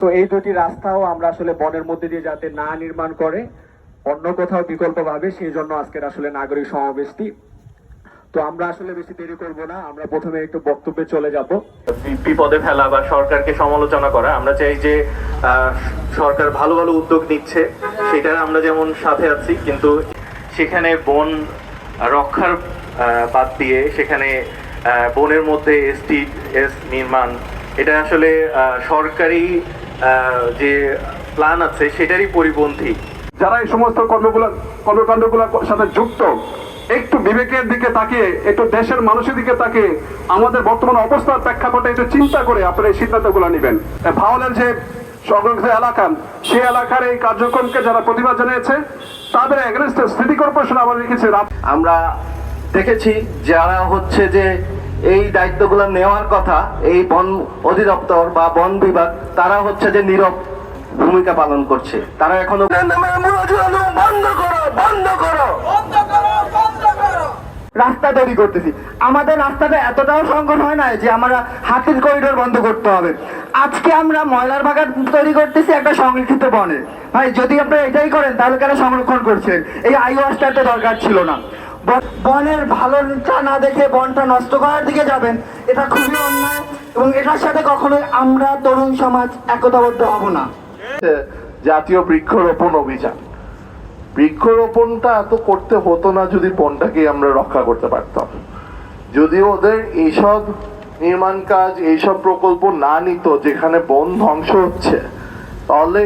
তো এই দুটি রাস্তাও আমরা আসলে বনের মধ্যে দিয়ে যাতে না নির্মাণ করে অন্য কোথাও বিকল্প ভাবে, সেই জন্য আজকের আসলে নাগরিক সমাবেশটি। তো আমরা আসলে বেশি দেরি করব না, আমরা প্রথমে একটু বক্তব্যে চলে যাব। বিপদে ফেলা বা সরকারকে সমালোচনা করা, আমরা চাই যে সরকার ভালো ভালো উদ্যোগ নিচ্ছে, সেটার আমরা যেমন সাথে আছি, কিন্তু সেখানে বন রক্ষার বাদ দিয়ে সেখানে বনের মধ্যে এসটিএস নির্মাণ, এটা আসলে সরকারি যে প্ল্যান আছে সেটারই পরিপন্থী। যারা এই সমস্ত কর্মকাণ্ডগুলোর সাথে যুক্ত, একটু বিবেকের দিকে তাকিয়ে, একটু দেশের মানুষের দিকে তাকিয়ে, আমাদের বর্তমান অবস্থার প্রেক্ষাপটে একটু চিন্তা করে আপনারা এই সিদ্ধান্তগুলো নেবেন। ভাওয়ালের যে সংরক্ষিত এলাকা, সেই এলাকার এই কার্যক্রমকে যারা প্রতিবাদ জানিয়েছে তাদের এগেনস্টে সিটি কর্পোরেশন আবার লিখেছে। আমরা দেখেছি যারা হচ্ছে যে এই দায়িত্বগুলো নেওয়ার কথা, এই বন অধিদপ্তর বা বন বিভাগ, তারা হচ্ছে যে নীরব ভূমিকা পালন করছে। তারা এখনো রাস্তা তৈরি করতেছি, আমাদের রাস্তাটা এতটাও সংকট হয় না যে আমরা হাতির করিডোর বন্ধ করতে হবে। আজকে আমরা ময়লার বাগান তৈরি করতেছি একটা সংরক্ষিত বনে। ভাই, যদি আপনারা এটাই করেন তাহলে কেন সংরক্ষণ করছেন? এই আইওয়াসটা তো দরকার ছিল না। বনের ভালোটা না দেখে বনটা নষ্ট করার দিকে যাবেন, এটা খুবই অন্যায় এবং এটার সাথে কখনোই আমরা তরুণ সমাজ একতাবদ্ধ হব না। জাতীয় বৃক্ষরোপণ অভিযান, বৃক্ষরোপণটা এত করতে হতো না যদি বনটাকে আমরা রক্ষা করতে পারতাম। যদি ওদের এইসব নির্মাণ কাজ, এইসব প্রকল্প না নিত যেখানে বন ধ্বংস হচ্ছে, তাহলে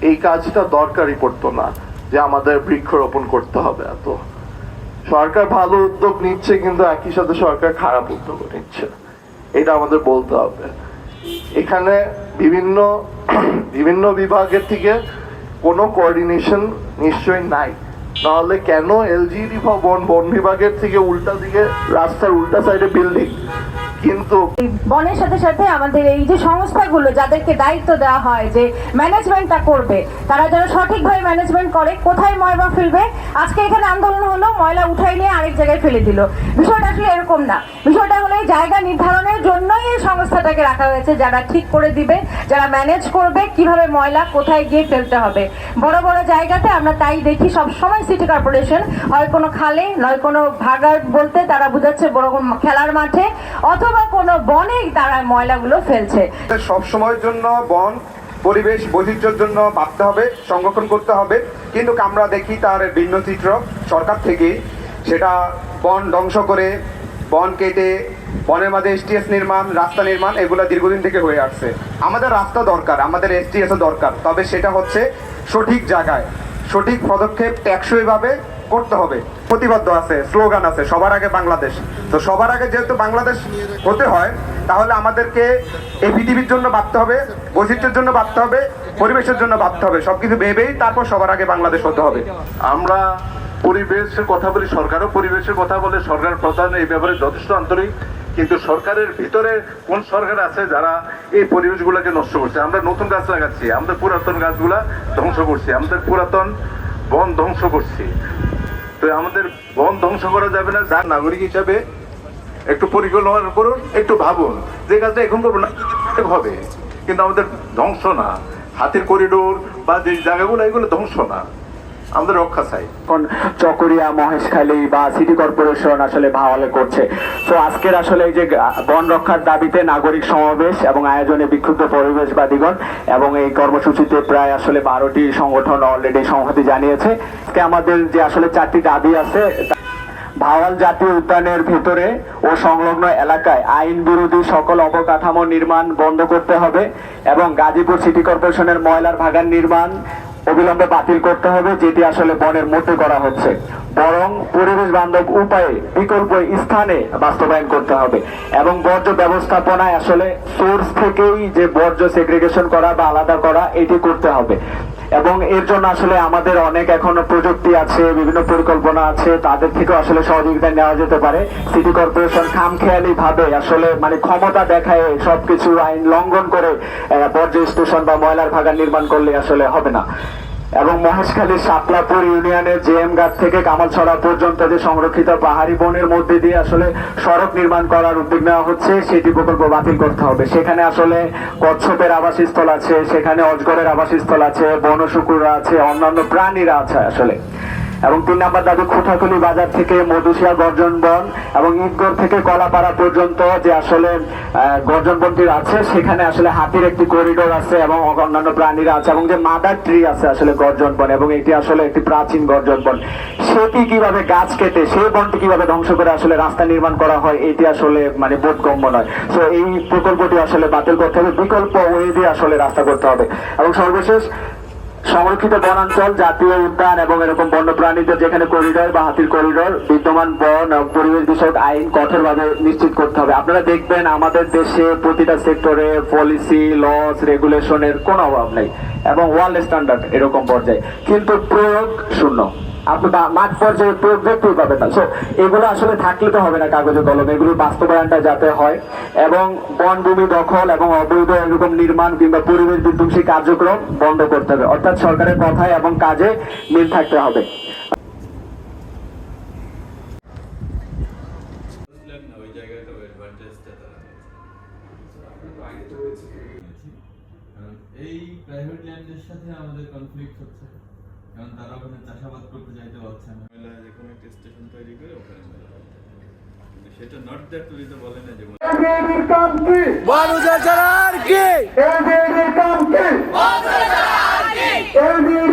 এই কাজটা দরকারই পড়তো না যে আমাদের বৃক্ষরোপণ করতে হবে এত। সরকার ভালো উদ্যোগ নিচ্ছে, কিন্তু একই সাথে সরকার খারাপ উদ্যোগ নিচ্ছে, এটা আমাদের বলতে হবে। এখানে বিভিন্ন বিভাগের থেকে কোনো কোঅর্ডিনেশন নিশ্চয়ই নাই, নাহলে কেন এলজিডি বন বিভাগের থেকে উল্টা দিকে রাস্তার উল্টা সাইডে বিল্ডিং? কিন্তু বনের সাথে সাথে আমাদের এই যে সংস্থাগুলো যাদেরকে দায়িত্ব দেওয়া হয় যে ম্যানেজমেন্টটা করবে, তারা যেন সঠিকভাবে ম্যানেজমেন্ট করে। কোথায় ময়লা ফেলবে, আজকে এখানে আন্দোলন হলো, ময়লা উঠাই নিয়ে আরেক জায়গায় ফেলে দিল। বিষয়টা আসলে এরকম না, বিষয়টা হলো এই জায়গা নির্ধারণের জন্যই এই সংস্থাটাকে রাখা হয়েছে, যারা ঠিক করে দিবে, যারা ম্যানেজ করবে কিভাবে ময়লা কোথায় গিয়ে ফেলতে হবে। বড় বড় জায়গাতে আমরা তাই দেখি সব সময় সিটি কর্পোরেশন হয় কোনো খালে, নয় কোনো ভাগাড় বলতে তারা বুঝাচ্ছে বড় খেলার মাঠে অথবা কোনো বনে তারা ময়লাগুলো ফেলছে। সব সময়ের জন্য বন পরিবেশ বৈচিত্র্যের জন্য ভাবতে হবে, সংরক্ষণ করতে হবে, কিন্তু আমরা দেখি তার ভিন্ন চিত্র সরকার থেকে। সেটা বন ধ্বংস করে, বন কেটে, বনের মাঝে এসটিএস নির্মাণ, রাস্তা নির্মাণ, এগুলো দীর্ঘদিন থেকে হয়ে আসছে। আমাদের রাস্তা দরকার, আমাদের এসটিএসও দরকার, তবে সেটা হচ্ছে সঠিক জায়গায়, সঠিক পদক্ষেপ টেকসইভাবে করতে হবে। প্রতিবদ্ধ আছে, স্লোগান আছে, সবার আগে বাংলাদেশ। তো সবার আগে যেহেতু বাংলাদেশ হতে হয়, তাহলে আমাদেরকে এই পৃথিবীর জন্য ভাবতে হবে, বৈচিত্র্যের জন্য ভাবতে হবে, পরিবেশের জন্য ভাবতে হবে। সবকিছু ভেবেই তারপর সবার আগে বাংলাদেশ হতে হবে। আমরা পরিবেশের কথা বলি, সরকারও পরিবেশের কথা বলে, সরকার প্রধান এই ব্যাপারে যথেষ্ট আন্তরিক, কিন্তু সরকারের ভিতরে কোন সরকার আছে যারা এই পরিবেশগুলোকে নষ্ট করছে? আমরা নতুন গাছ লাগাচ্ছি, আমাদের পুরাতন গাছগুলা ধ্বংস করছি, আমাদের পুরাতন বন ধ্বংস করছি। তো আমাদের বন ধ্বংস করা যাবে না। যার নাগরিক হিসাবে একটু পরিকল্পনা করুন, একটু ভাবুন যে কাজটা এখন করবো না হবে, কিন্তু আমাদের ধ্বংস না। হাতির করিডোর বা যে জায়গাগুলো, এগুলো ধ্বংস না, আমাদের রক্ষা চাই। এখন চকরিয়া, মহেশখালী বা সিটি কর্পোরেশন আসলে ভাওয়ালে করছে। তো আজকের আসলে এই যে বন রক্ষার দাবিতে নাগরিক সমাবেশ এবং আয়োজনে বিক্ষুব্ধ পরিবেশবাদীগণ, এবং এই কর্মসূচিতে প্রায় আসলে 12টি সংগঠন অলরেডি সংহতি জানিয়েছে। আজকে আমাদের যে আসলে 4টি দাবি আছে, ভাওয়াল জাতীয় উদ্যানের ভিতরে ও সংলগ্ন এলাকায় আইন বিরোধী সকল অবকাঠামো নির্মাণ বন্ধ করতে হবে এবং গাজীপুর সিটি কর্পোরেশনের ময়লার ভাগান নির্মাণ অবিলম্বে বাতিল করতে হবে, যেটি আসলে বনের মধ্যে করা হচ্ছে, বরং পরিবেশ বান্ধব উপায়ে বিকল্প স্থানে বাস্তবায়ন করতে হবে এবং বর্জ্য ব্যবস্থাপনায় আসলে সোর্স থেকেই যে বর্জ্য সেগ্রিগেশন করা বা আলাদা করা, এটি করতে হবে। এবং এর জন্য আসলে আমাদের অনেক এখনো প্রযুক্তি আছে, বিভিন্ন পরিকল্পনা আছে, তাদের থেকেও আসলে সহযোগিতা নেওয়া যেতে পারে। সিটি কর্পোরেশন খামখেয়ালি ভাবে আসলে ক্ষমতা দেখায় সবকিছু আইন লঙ্ঘন করে বর্জ্য স্টেশন বা ময়লার ভাগান নির্মাণ করলে আসলে হবে না। এবং মহেশখালীর শাপলাপুর ইউনিয়নের জেএম ঘাট থেকে কামালছড়া পর্যন্ত যে সংরক্ষিত পাহাড়ি বনের মধ্যে দিয়ে আসলে সড়ক নির্মাণ করার উদ্যোগ নেওয়া হচ্ছে, সেটি প্রকল্প বাতিল করতে হবে। সেখানে আসলে কচ্ছপের আবাসস্থল আছে, সেখানে অজগরের আবাসস্থল আছে, বনশুকুররা আছে, অন্যান্য প্রাণীরা আছে আসলে। এবং 3 নম্বর দাবি, খুঁটাখুলি বাজার থেকে মধুশিয়া গর্জন বন এবং ঈদগড় থেকে কলাপাড়া পর্যন্ত যে আসলে গর্জন বনটি আছে, সেখানে আসলে হাতির একটি করিডোর আছে এবং অন্যান্য প্রাণীরা আছে, এবং যে মাদার ট্রি আছে আসলে গর্জন বন, এবং এটি আসলে একটি প্রাচীন গর্জন বন, সেটি কিভাবে গাছ কেটে সেই বনটি কিভাবে ধ্বংস করে আসলে রাস্তা নির্মাণ করা হয়, এটি আসলে মানে বোধগম্য নয়। তো এই প্রকল্পটি আসলে বাতিল করতে হবে, বিকল্প ওয়ে দিয়ে আসলে রাস্তা করতে হবে। এবং সর্বশেষ, সংরক্ষিত বনাঞ্চল, জাতীয় উদ্যান এবং এরকম বন্যপ্রাণীদের যেখানে করিডোর বা হাতির করিডোর, বিদ্যমান বন পরিবেশ বিষয়ক আইন কঠোরভাবে নিশ্চিত করতে হবে। আপনারা দেখবেন আমাদের দেশে প্রতিটা সেক্টরে পলিসি, লস, রেগুলেশনের কোনো অভাব নেই এবং ওয়ার্ল্ড স্ট্যান্ডার্ড এরকম পর্যায়ে, কিন্তু প্রয়োগ শূন্য। আপনি মাঠ পর্যায়ে প্রয়োগ দেখতেই পাবেন না। সো এগুলো আসলে থাকলে তো হবে না কাগজে কলমে, এগুলোর বাস্তবায়নটা যাতে হয় এবং বনভূমি দখল এবং অবৈধ এরকম নির্মাণ কিংবা পরিবেশ বিধ্বংসী কার্যক্রম বন্ধ করতে হবে। অর্থাৎ সরকারের কথায় এবং কাজে মিল থাকতে হবে। ওই জায়গাটা অ্যাডভান্টেজটা তারা কারণ এই প্রাইভেট ল্যান্ডের সাথে আমাদের কনফ্লিক্ট হচ্ছে, কারণ তারা ওখানে চাষাবাদ করতে যাইতে পারছে না। মেলা যে কোনো একটা স্টেশন তৈরি করে ওখানে মেলা করতে হবে। কিন্তু সেটা নট দ্যাট উনি তো বলে না যে LGD